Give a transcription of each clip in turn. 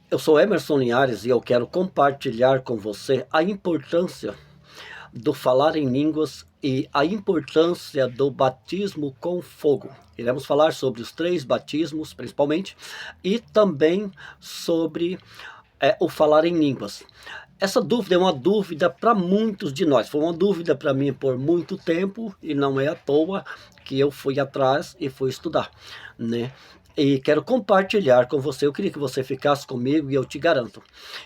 Eu sou Emerson Linhares e eu quero compartilhar com você a importância do falar em línguas e a importância do batismo com fogo. Iremos falar sobre os 3 batismos, principalmente, e também sobre o falar em línguas. Essa dúvida é uma dúvida para muitos de nós, foi uma dúvida para mim por muito tempo e não é à toa que eu fui atrás e fui estudar, né? E quero compartilhar com você, eu queria que você ficasse comigo e eu te garanto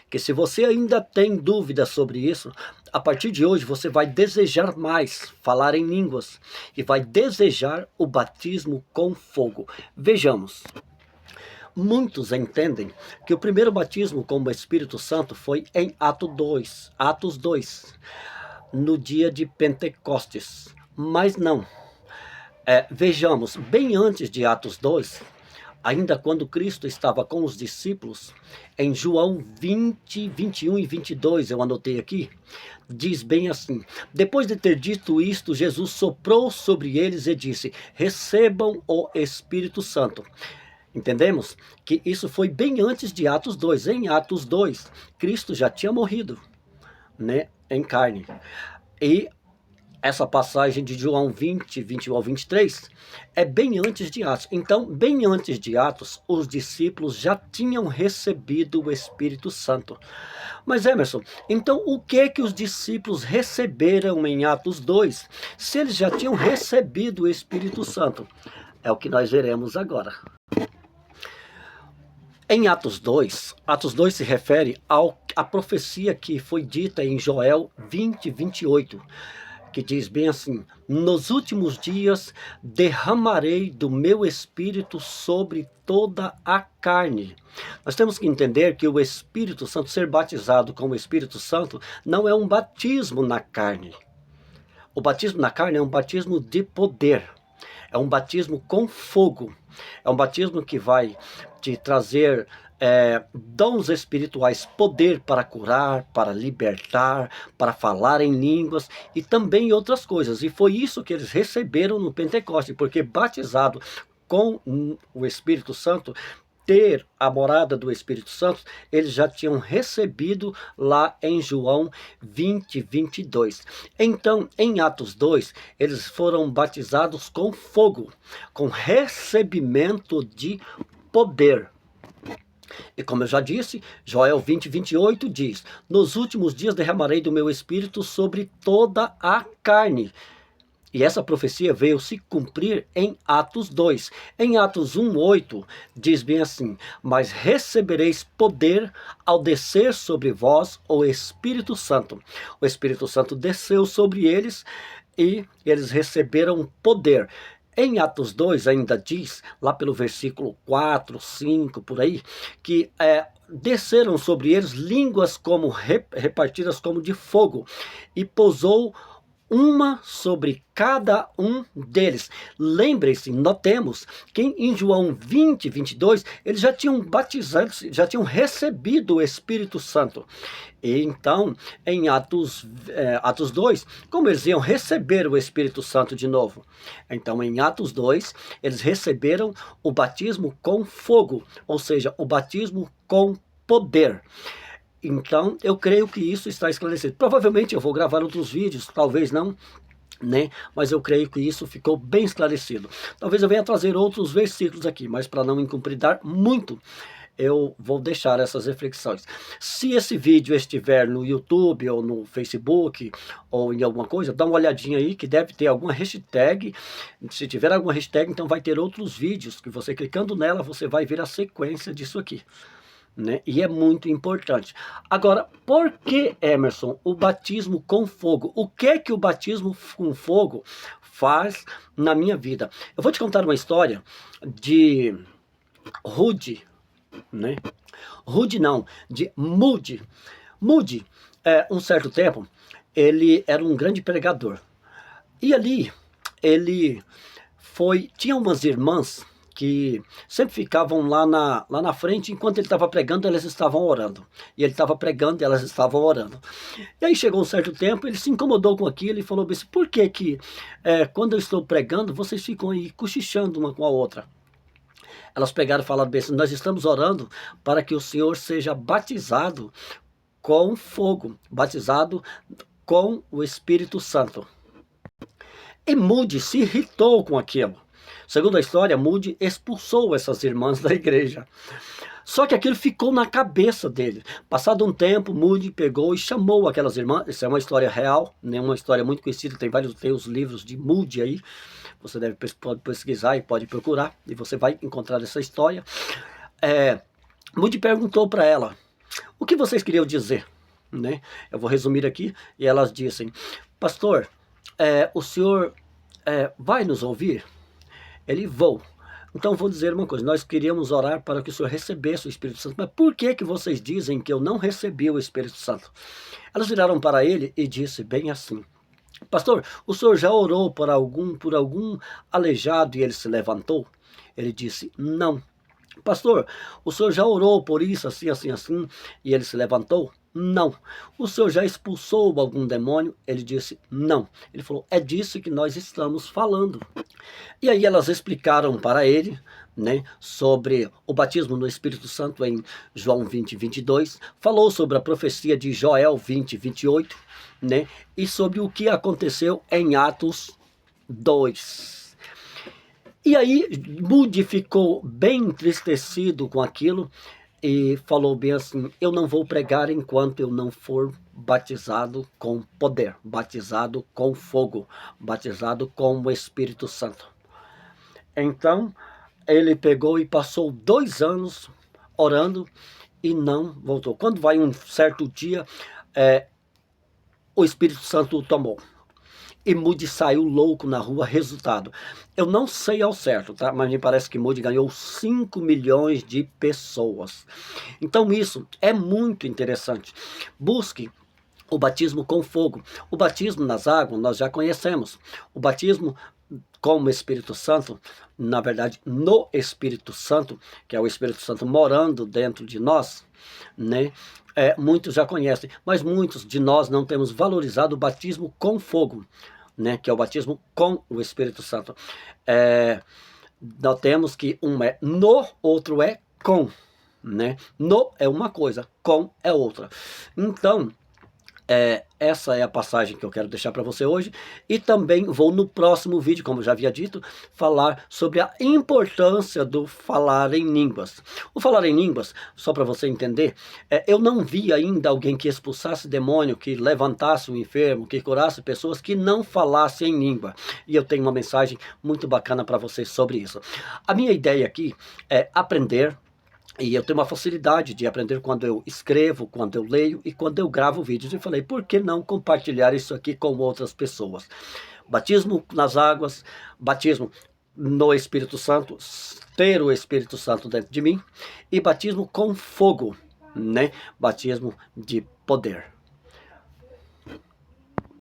que se você ainda tem dúvidas sobre isso, a partir de hoje você vai desejar mais falar em línguas e vai desejar o batismo com fogo. Vejamos. Muitos entendem que o primeiro batismo com o Espírito Santo foi em Atos 2, no dia de Pentecostes. Mas não. Vejamos, bem antes de Atos 2, ainda quando Cristo estava com os discípulos, em João 20, 21 e 22, eu anotei aqui, diz bem assim: depois de ter dito isto, Jesus soprou sobre eles e disse: recebam o Espírito Santo. Entendemos que isso foi bem antes de Atos 2. Em Atos 2, Cristo já tinha morrido, né, em carne. E essa passagem de João 20, 21 ao 23, é bem antes de Atos. Então, bem antes de Atos, os discípulos já tinham recebido o Espírito Santo. Mas Emerson, então o que é que os discípulos receberam em Atos 2, se eles já tinham recebido o Espírito Santo? É o que nós veremos agora. Em Atos 2 se refere à profecia que foi dita em Joel 20, 28, que diz bem assim: nos últimos dias derramarei do meu espírito sobre toda a carne. Nós temos que entender que o Espírito Santo, ser batizado com o Espírito Santo, não é um batismo na carne. O batismo na carne é um batismo de poder. É um batismo com fogo. É um batismo que vai te trazer dons espirituais, poder para curar, para libertar, para falar em línguas e também outras coisas. E foi isso que eles receberam no Pentecoste, porque batizado com o Espírito Santo, ter a morada do Espírito Santo, eles já tinham recebido lá em João 20, 22. Então, em Atos 2, eles foram batizados com fogo, com recebimento de poder. E como eu já disse, Joel 20, 28 diz: nos últimos dias derramarei do meu espírito sobre toda a carne. E essa profecia veio se cumprir em Atos 2. Em Atos 1, 8, diz bem assim: mas recebereis poder ao descer sobre vós o Espírito Santo. O Espírito Santo desceu sobre eles e eles receberam poder. Em Atos 2 ainda diz, lá pelo versículo 4, 5, por aí, que desceram sobre eles línguas como repartidas como de fogo, e pousou uma sobre cada um deles. Lembrem-se, notemos que em João 20, 22, eles já tinham batizado, já tinham recebido o Espírito Santo. E então, em Atos 2, como eles iam receber o Espírito Santo de novo? Então, em Atos 2, eles receberam o batismo com fogo, ou seja, o batismo com poder. Então, eu creio que isso está esclarecido. Provavelmente eu vou gravar outros vídeos, talvez não, né? Mas eu creio que isso ficou bem esclarecido. Talvez eu venha trazer outros versículos aqui, mas para não incumpridar muito, eu vou deixar essas reflexões. Se esse vídeo estiver no YouTube ou no Facebook ou em alguma coisa, dá uma olhadinha aí que deve ter alguma hashtag. Se tiver alguma hashtag, então vai ter outros vídeos que você clicando nela, você vai ver a sequência disso aqui. Né? E é muito importante. Agora, por que, Emerson, o batismo com fogo? O que é que o batismo com fogo faz na minha vida? Eu vou te contar uma história de Rude, né? Rude não, de Moody. Moody, um certo tempo, ele era um grande pregador. E ali, ele tinha umas irmãs que sempre ficavam lá na frente, enquanto ele estava pregando, elas estavam orando. E ele estava pregando e elas estavam orando. E aí chegou um certo tempo, ele se incomodou com aquilo e falou assim: por que quando eu estou pregando, vocês ficam aí cochichando uma com a outra? Elas pegaram e falaram bem assim, nós estamos orando para que o senhor seja batizado com fogo, batizado com o Espírito Santo. E Moody se irritou com aquilo. Segundo a história, Moody expulsou essas irmãs da igreja. Só que aquilo ficou na cabeça dele. Passado um tempo, Moody pegou e chamou aquelas irmãs. Isso é uma história real, né? Uma história muito conhecida. Tem os livros de Moody aí. Você pode pesquisar e pode procurar. E você vai encontrar essa história. Moody perguntou para ela, o que vocês queriam dizer? Né? Eu vou resumir aqui. E elas dizem, pastor, o senhor vai nos ouvir? Ele, vou. Então vou dizer uma coisa, nós queríamos orar para que o senhor recebesse o Espírito Santo, mas por que vocês dizem que eu não recebi o Espírito Santo? Elas viraram para ele e disse bem assim, pastor, o senhor já orou por algum aleijado e ele se levantou? Ele disse, não. Pastor, o senhor já orou por isso, assim, assim, assim, e ele se levantou? Não. O senhor já expulsou algum demônio? Ele disse, não. Ele falou, é disso que nós estamos falando. E aí elas explicaram para ele, né, sobre o batismo no Espírito Santo em João 20, 22, falou sobre a profecia de Joel 20, 28, né, e sobre o que aconteceu em Atos 2. E aí Moody ficou bem entristecido com aquilo e falou bem assim, eu não vou pregar enquanto eu não for batizado com poder, batizado com fogo, batizado com o Espírito Santo. Então ele pegou e passou 2 anos orando e não voltou. Quando vai um certo dia, o Espírito Santo o tomou. E Moody saiu louco na rua, resultado. Eu não sei ao certo, tá? Mas me parece que Moody ganhou 5 milhões de pessoas. Então isso é muito interessante. Busque o batismo com fogo. O batismo nas águas nós já conhecemos. O batismo com o Espírito Santo, na verdade, no Espírito Santo, que é o Espírito Santo morando dentro de nós, né? Muitos já conhecem, mas muitos de nós não temos valorizado o batismo com fogo, né? Que é o batismo com o Espírito Santo. Nós temos que um é no, outro é com, né? No é uma coisa, com é outra. Então, essa é a passagem que eu quero deixar para você hoje, e também vou no próximo vídeo, como já havia dito, falar sobre a importância do falar em línguas. O falar em línguas, só para você entender, eu não vi ainda alguém que expulsasse demônio, que levantasse o enfermo, que curasse pessoas que não falassem em língua, e eu tenho uma mensagem muito bacana para vocês sobre isso. A minha ideia aqui é aprender. E eu tenho uma facilidade de aprender quando eu escrevo, quando eu leio e quando eu gravo vídeos. E falei, por que não compartilhar isso aqui com outras pessoas? Batismo nas águas, batismo no Espírito Santo, ter o Espírito Santo dentro de mim. E batismo com fogo, né? Batismo de poder.